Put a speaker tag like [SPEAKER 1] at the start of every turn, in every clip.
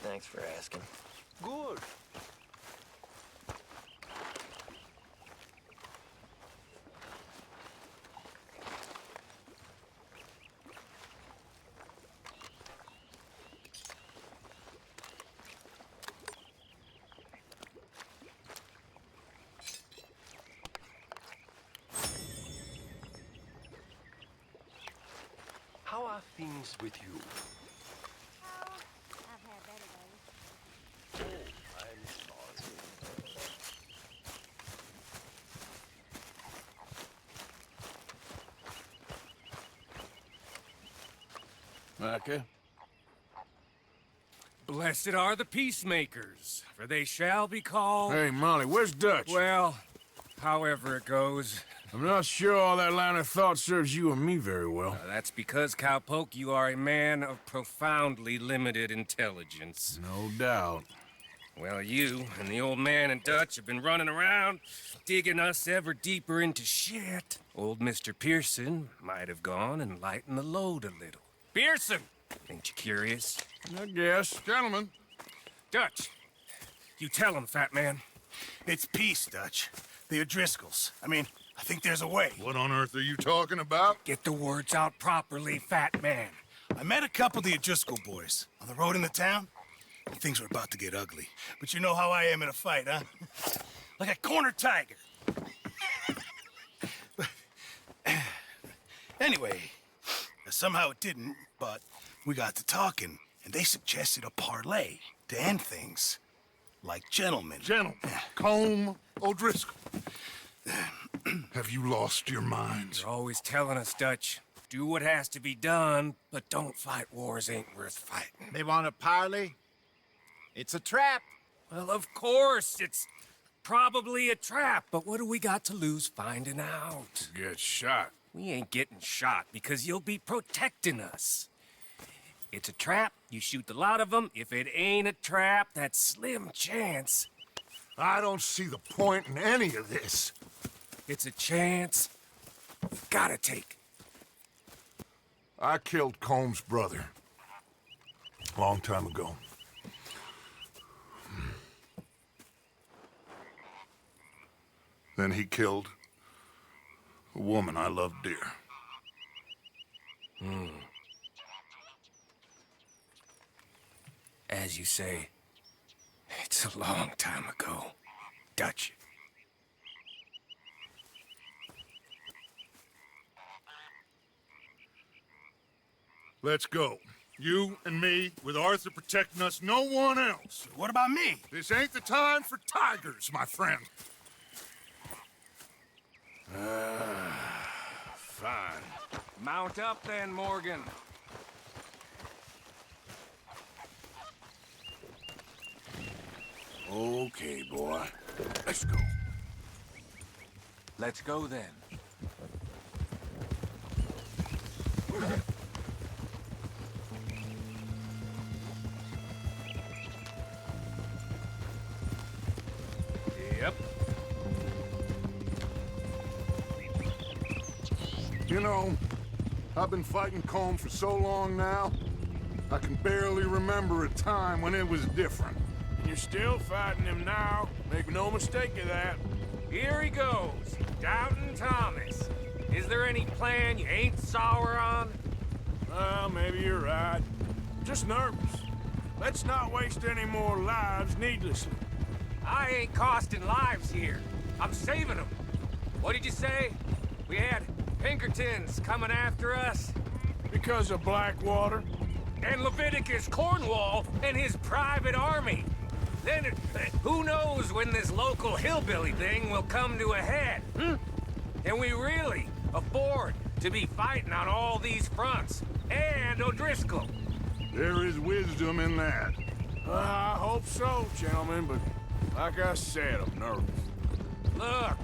[SPEAKER 1] Thanks for asking.
[SPEAKER 2] Good. How are things with you?
[SPEAKER 3] Oh, I've had better days.
[SPEAKER 2] Oh, I'm sorry.
[SPEAKER 4] Micah?
[SPEAKER 5] Blessed are the peacemakers, for they shall be called...
[SPEAKER 4] Hey, Molly, where's Dutch?
[SPEAKER 5] Well, however it goes.
[SPEAKER 4] I'm not sure all that line of thought serves you and me very well.
[SPEAKER 5] That's because, Cowpoke, you are a man of profoundly limited intelligence.
[SPEAKER 4] No doubt.
[SPEAKER 5] Well, you and the old man and Dutch have been running around, digging us ever deeper into shit. Old Mr. Pearson might have gone and lightened the load a little. Pearson! Ain't you curious?
[SPEAKER 4] I guess. Gentlemen.
[SPEAKER 5] Dutch, you tell him, fat man.
[SPEAKER 6] It's peace, Dutch. The O'Driscolls. I mean, I think there's a way.
[SPEAKER 4] What on earth are you talking about?
[SPEAKER 5] Get the words out properly, fat man.
[SPEAKER 6] I met a couple of the O'Driscoll boys on the road in the town, and things were about to get ugly. But you know how I am in a fight, huh? Like a cornered tiger. Anyway, somehow it didn't, but we got to talking, and they suggested a parlay to end things. Like gentlemen.
[SPEAKER 4] Gentlemen. Combe O'Driscoll. Have you lost your minds?
[SPEAKER 5] You're always telling us, Dutch. Do what has to be done, but don't fight wars ain't worth fighting.
[SPEAKER 7] They want a parley? It's a trap.
[SPEAKER 5] Well, of course, it's probably a trap, but what do we got to lose finding out?
[SPEAKER 4] Get shot.
[SPEAKER 5] We ain't getting shot because you'll be protecting us. It's a trap, you shoot the lot of them. If it ain't a trap, that's slim chance.
[SPEAKER 4] I don't see the point in any of this.
[SPEAKER 5] It's a chance you've gotta take.
[SPEAKER 4] I killed Combs' brother. A long time ago. Then he killed a woman I loved dear.
[SPEAKER 5] As you say, it's a long time ago. Dutch.
[SPEAKER 4] Let's go. You and me, with Arthur protecting us, no one else.
[SPEAKER 6] What about me?
[SPEAKER 4] This ain't the time for tigers, my friend. Fine.
[SPEAKER 5] Mount up then, Morgan.
[SPEAKER 4] Okay, boy. Let's go.
[SPEAKER 5] Let's go then. Yep.
[SPEAKER 4] You know, I've been fighting Colm for so long now, I can barely remember a time when it was different.
[SPEAKER 8] And you're still fighting him now. Make no mistake of that.
[SPEAKER 5] Here he goes. Doubting Thomas. Is there any plan you ain't sour on?
[SPEAKER 8] Well, maybe you're right. Just nervous. Let's not waste any more lives needlessly.
[SPEAKER 5] I ain't costing lives here. I'm saving them. What did you say? We had Pinkertons coming after us?
[SPEAKER 8] Because of Blackwater?
[SPEAKER 5] And Leviticus Cornwall and his private army. Then, who knows when this local hillbilly thing will come to a head, Can we really afford to be fighting on all these fronts? And O'Driscoll?
[SPEAKER 4] There is wisdom in that.
[SPEAKER 8] I hope so, gentlemen, but like I said, I'm nervous.
[SPEAKER 5] Look,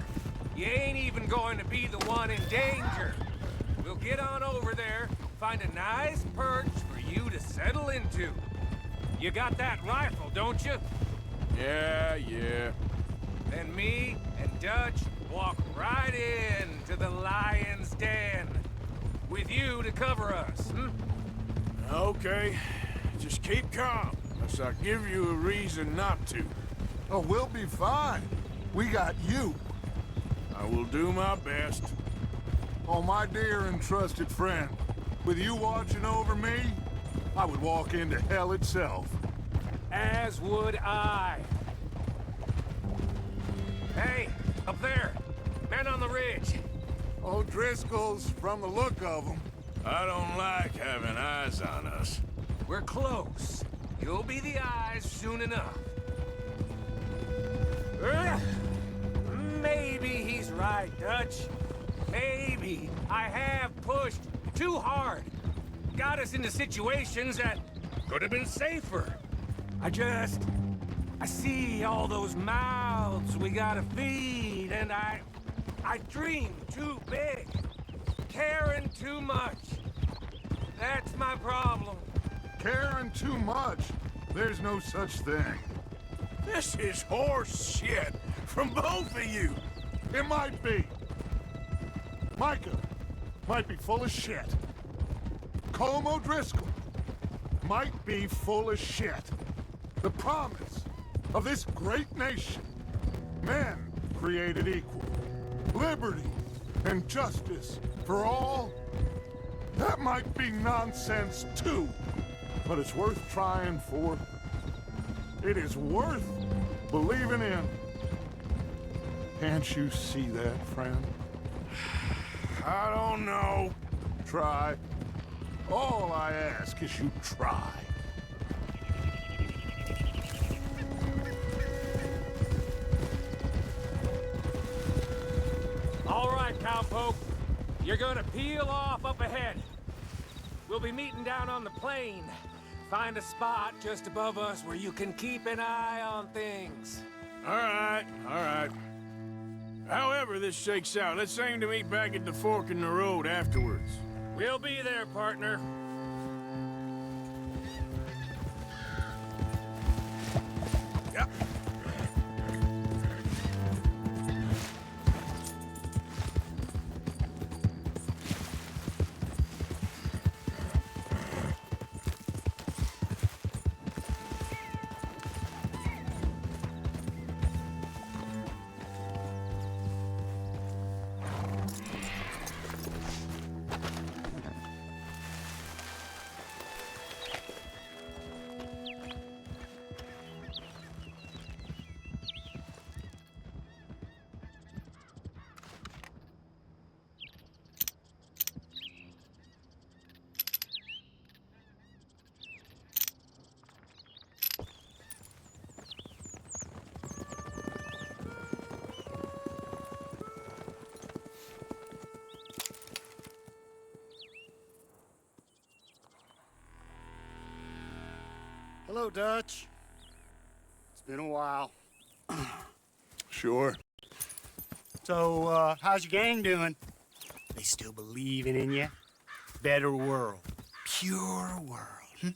[SPEAKER 5] you ain't even going to be the one in danger. We'll get on over there, find a nice perch for you to settle into. You got that rifle, don't you?
[SPEAKER 8] Yeah.
[SPEAKER 5] Then me and Dutch walk right in to the lion's den. With you to cover us,
[SPEAKER 8] Okay, just keep calm. promise I'll give you a reason not to.
[SPEAKER 4] Oh, we'll be fine. We got you.
[SPEAKER 8] I will do my best.
[SPEAKER 4] Oh, my dear and trusted friend. With you watching over me, I would walk into hell itself.
[SPEAKER 5] As would I. Hey, up there. Men on the ridge.
[SPEAKER 4] O'Driscoll's, from the look of them.
[SPEAKER 8] I don't like having eyes on us.
[SPEAKER 5] We're close. You'll be the eyes soon enough. Maybe he's right, Dutch. Maybe I have pushed too hard. Got us into situations that could have been safer. I see all those mouths we gotta feed, and I dream too big. Caring too much. That's my problem.
[SPEAKER 4] Caring too much? There's no such thing.
[SPEAKER 8] This is horse shit from both of you.
[SPEAKER 4] It might be. Micah might be full of shit. Colm O'Driscoll might be full of shit. The promise of this great nation. Men created equal. Liberty and justice for all. That might be nonsense too. But it's worth trying for. It is worth believing in. Can't you see that, friend?
[SPEAKER 8] I don't know.
[SPEAKER 4] Try. All I ask is you try.
[SPEAKER 5] All right, cowpoke. You're gonna peel off up ahead. We'll be meeting down on the plain. Find a spot just above us where you can keep an eye on things.
[SPEAKER 8] All right, all right. However this shakes out, let's aim to meet back at the fork in the road afterwards.
[SPEAKER 5] We'll be there, partner.
[SPEAKER 8] Yeah.
[SPEAKER 1] Hello, Dutch. It's been a while.
[SPEAKER 4] Sure.
[SPEAKER 1] So, how's your gang doing? They still believing in you? Better world. Pure world.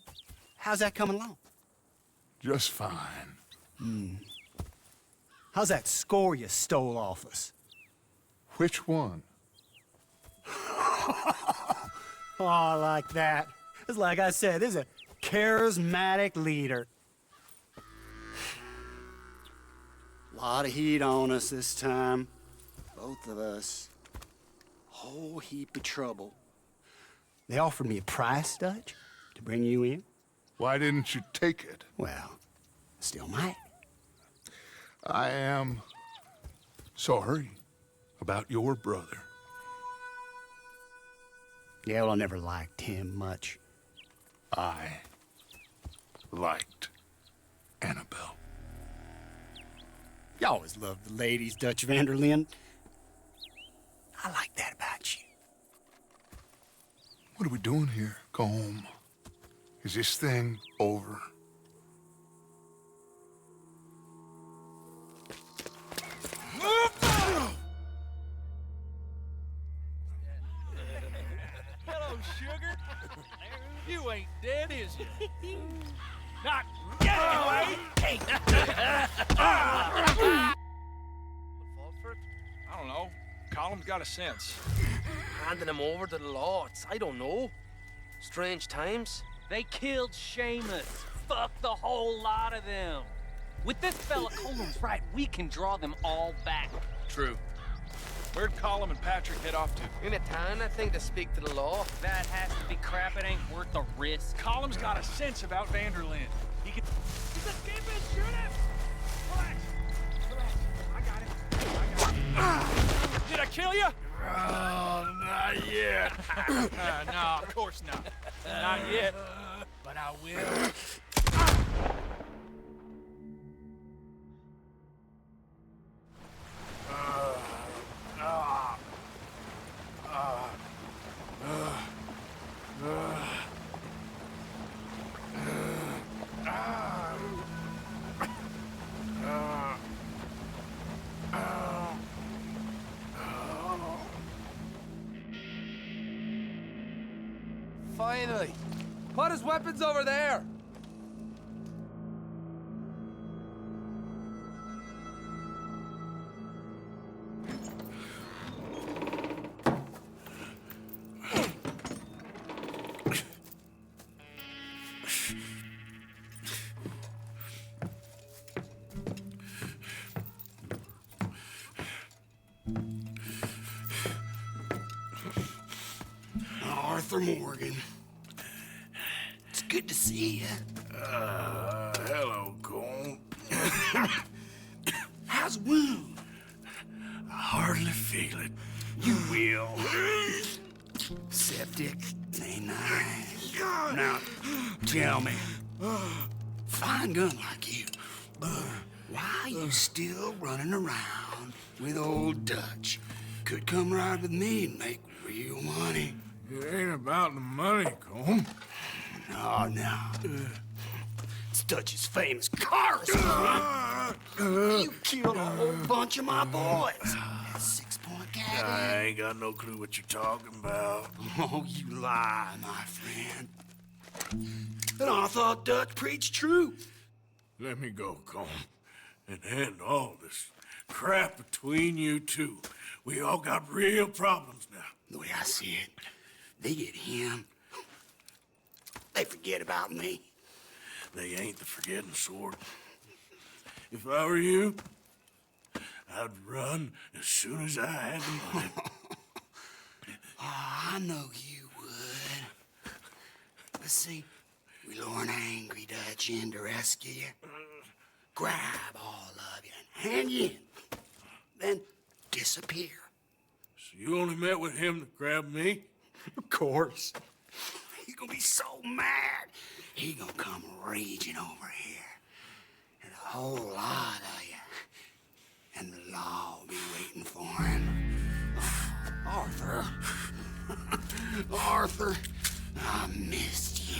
[SPEAKER 1] How's that coming along?
[SPEAKER 4] Just fine.
[SPEAKER 1] How's that score you stole off us?
[SPEAKER 4] Which one?
[SPEAKER 1] Oh, I like that. It's like I said, this is a charismatic leader. Lot of heat on us this time. Both of us. Whole heap of trouble. They offered me a price, Dutch, to bring you in.
[SPEAKER 4] Why didn't you take it?
[SPEAKER 1] Well, still might.
[SPEAKER 4] I am sorry about your brother.
[SPEAKER 1] Yeah, well, I never liked him much.
[SPEAKER 4] I liked Annabelle.
[SPEAKER 1] You always loved the ladies, Dutch van der Linde. I like that about you.
[SPEAKER 4] What are we doing here? Go home. Is this thing over?
[SPEAKER 9] Hello, sugar. You ain't dead, is you? Not yet, anyway. What fault for it? I don't know. Colum's got a sense.
[SPEAKER 10] Handing him over to the lords. I don't know. Strange times.
[SPEAKER 9] They killed Seamus.
[SPEAKER 10] Fuck the whole lot of them. With this fella Coleman's right, we can draw them all back.
[SPEAKER 9] True. Where'd Colum and Patrick head off to?
[SPEAKER 10] In a town, I think, to speak to the law. That has to be crap. It ain't worth the risk.
[SPEAKER 9] Colum's got a sense about Vanderlyn. He could... He's escaping! Shoot him! Relax. Relax. I got it. Did I kill you?
[SPEAKER 8] Oh, not yet.
[SPEAKER 9] No, of course not. Not yet. But I will.
[SPEAKER 10] Finally. Put his weapons over there.
[SPEAKER 1] Arthur Morgan. It's good to see you.
[SPEAKER 8] Hello, Cole.
[SPEAKER 1] How's the wound?
[SPEAKER 8] I hardly feel it.
[SPEAKER 1] You will. Septic ain't nice. Now, tell me, fine gun like you, why you still running around with old Dutch? Could come right with me and make real money.
[SPEAKER 8] It ain't about the money, Cole.
[SPEAKER 1] No. It's Dutch's famous car restaurant. You killed a whole bunch of my boys. That 6-point gag.
[SPEAKER 8] I ain't got no clue what you're talking about.
[SPEAKER 1] Oh, you lie, my friend. And I thought Dutch preached truth.
[SPEAKER 8] Let me go, Cole, and end all this crap between you two. We all got real problems now.
[SPEAKER 1] The way I see it, they get him, they forget about me.
[SPEAKER 8] They ain't the forgetting sort. If I were you, I'd run as soon as I had the money.
[SPEAKER 1] Oh, I know you would. But see, we lure an angry Dutch in to rescue you, grab all of you and hand you in, then disappear.
[SPEAKER 8] So you only met with him to grab me?
[SPEAKER 1] Of course. He's gonna be so mad. He gonna come raging over here. And a whole lot of you. And the law will be waiting for him. Arthur. Arthur, I missed you.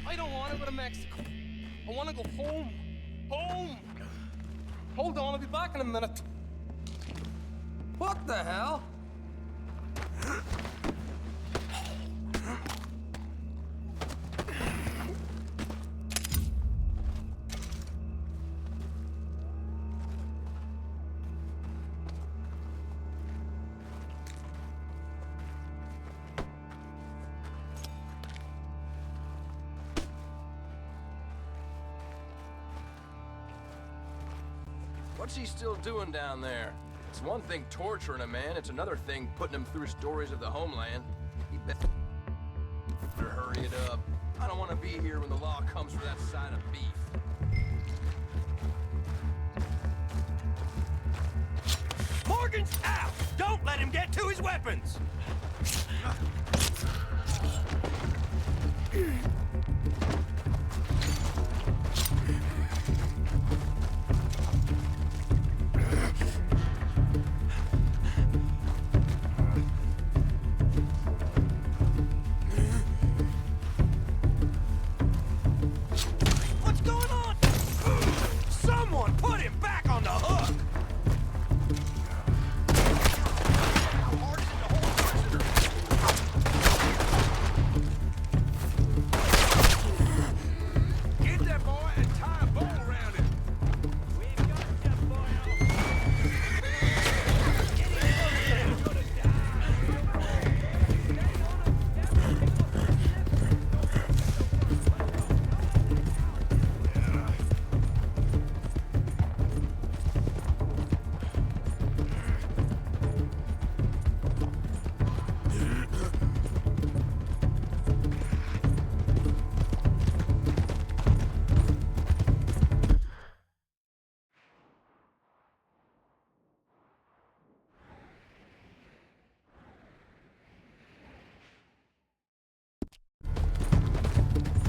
[SPEAKER 10] I don't want to go to Mexico. I want to go home. Home! Hold on, I'll be back in a minute. What the hell?
[SPEAKER 11] What's he still doing down there? It's one thing torturing a man, it's another thing putting him through stories of the homeland. He better hurry it up. I don't want to be here when the law comes for that side of beef.
[SPEAKER 5] Morgan's out! Don't let him get to his weapons! What's going on? Someone put him back on the hook! Get that boy and tie a bow around him. We've got you, boyo. Get him over there.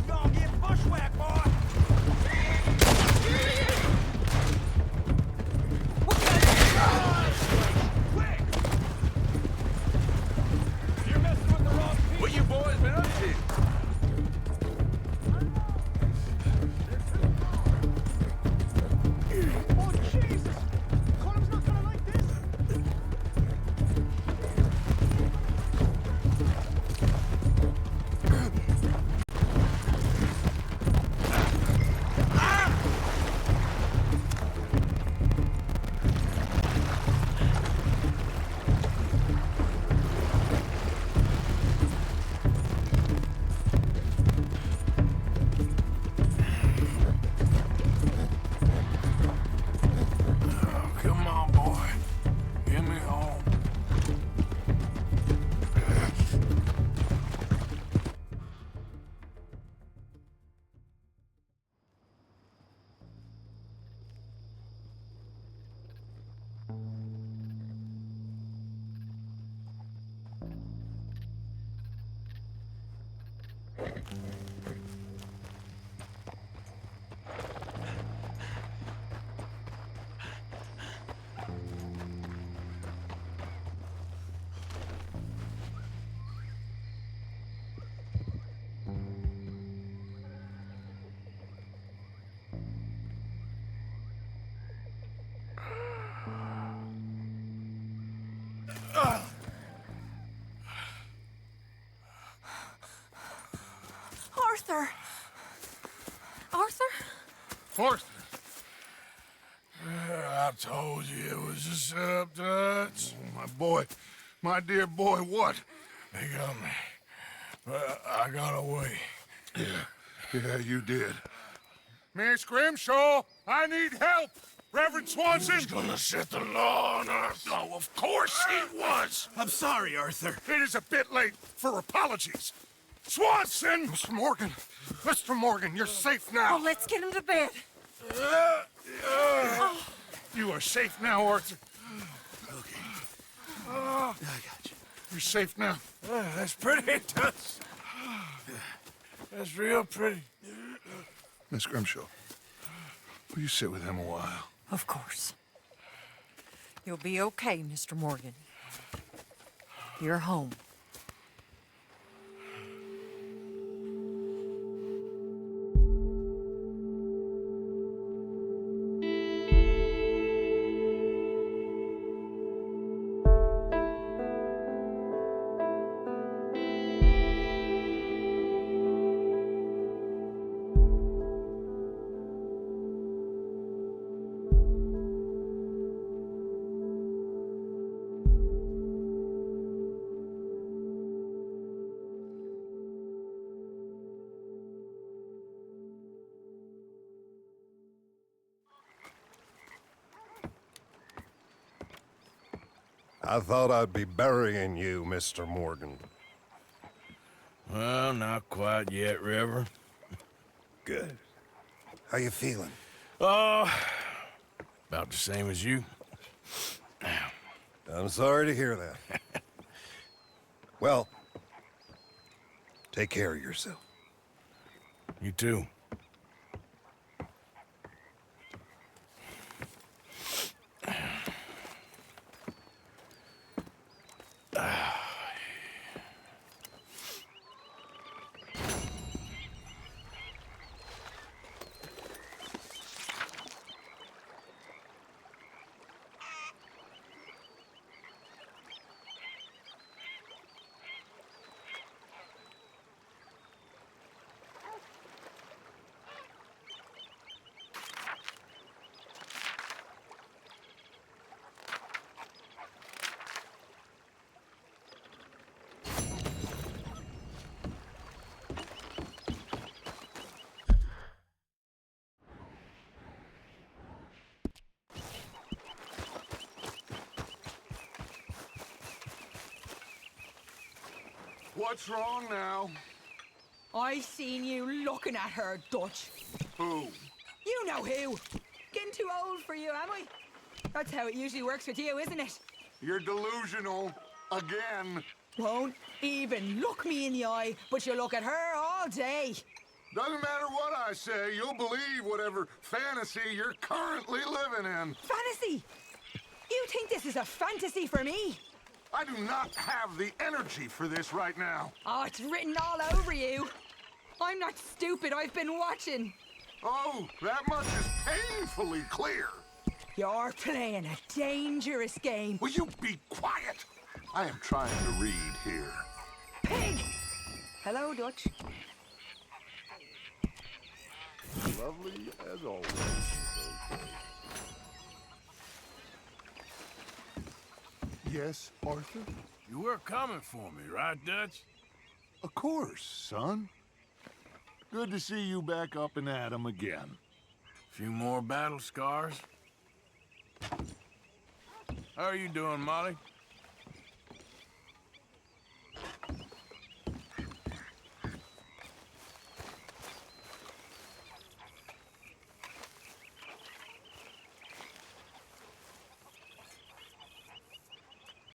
[SPEAKER 5] Gonna get bushwhacked, boy! What kind of... Quick! You're messing with the wrong people. What you boys been up to? Oh, Jesus! Colum's not gonna like this!
[SPEAKER 8] Come on, boy. Get me home.
[SPEAKER 12] Arthur! Arthur?
[SPEAKER 8] Arthur. I told you it was a setup, Dutch. Oh, my boy. My dear boy, what? They got me. But I got away. Yeah, you did. Miss Grimshaw, I need help! Reverend Swanson! He's gonna set the law on us. Oh, of course he was!
[SPEAKER 6] I'm sorry, Arthur.
[SPEAKER 8] It is a bit late for apologies. Swanson! Mr. Morgan! Mr. Morgan, you're safe now.
[SPEAKER 12] Oh, let's get him to bed.
[SPEAKER 8] You are safe now, Arthur.
[SPEAKER 6] Okay. I got you.
[SPEAKER 8] You're safe now.
[SPEAKER 6] That's pretty, Dutch. That's real pretty.
[SPEAKER 8] Miss Grimshaw, will you sit with him a while?
[SPEAKER 12] Of course. You'll be okay, Mr. Morgan. You're home.
[SPEAKER 13] I thought I'd be burying you, Mr. Morgan.
[SPEAKER 8] Well, not quite yet, Reverend.
[SPEAKER 13] Good. How you feeling?
[SPEAKER 8] Oh, about the same as you.
[SPEAKER 13] I'm sorry to hear that. Well, take care of yourself.
[SPEAKER 8] You too.
[SPEAKER 4] What's wrong now?
[SPEAKER 14] I seen you looking at her, Dutch.
[SPEAKER 4] Who?
[SPEAKER 14] You know who. Getting too old for you, am I? That's how it usually works with you, isn't it?
[SPEAKER 4] You're delusional. Again.
[SPEAKER 14] Won't even look me in the eye, but you look at her all day.
[SPEAKER 4] Doesn't matter what I say, you'll believe whatever fantasy you're currently living in.
[SPEAKER 14] Fantasy? You think this is a fantasy for me?
[SPEAKER 4] I do not have the energy for this right now.
[SPEAKER 14] Oh, it's written all over you. I'm not stupid, I've been watching.
[SPEAKER 4] Oh, that much is painfully clear.
[SPEAKER 14] You're playing a dangerous game.
[SPEAKER 4] Will you be quiet? I am trying to read here.
[SPEAKER 14] Pig! Hello, Dutch.
[SPEAKER 4] Lovely as always. Yes, Arthur?
[SPEAKER 8] You were coming for me, right, Dutch?
[SPEAKER 4] Of course, son. Good to see you back up and at 'em again.
[SPEAKER 8] Few more battle scars? How are you doing, Molly?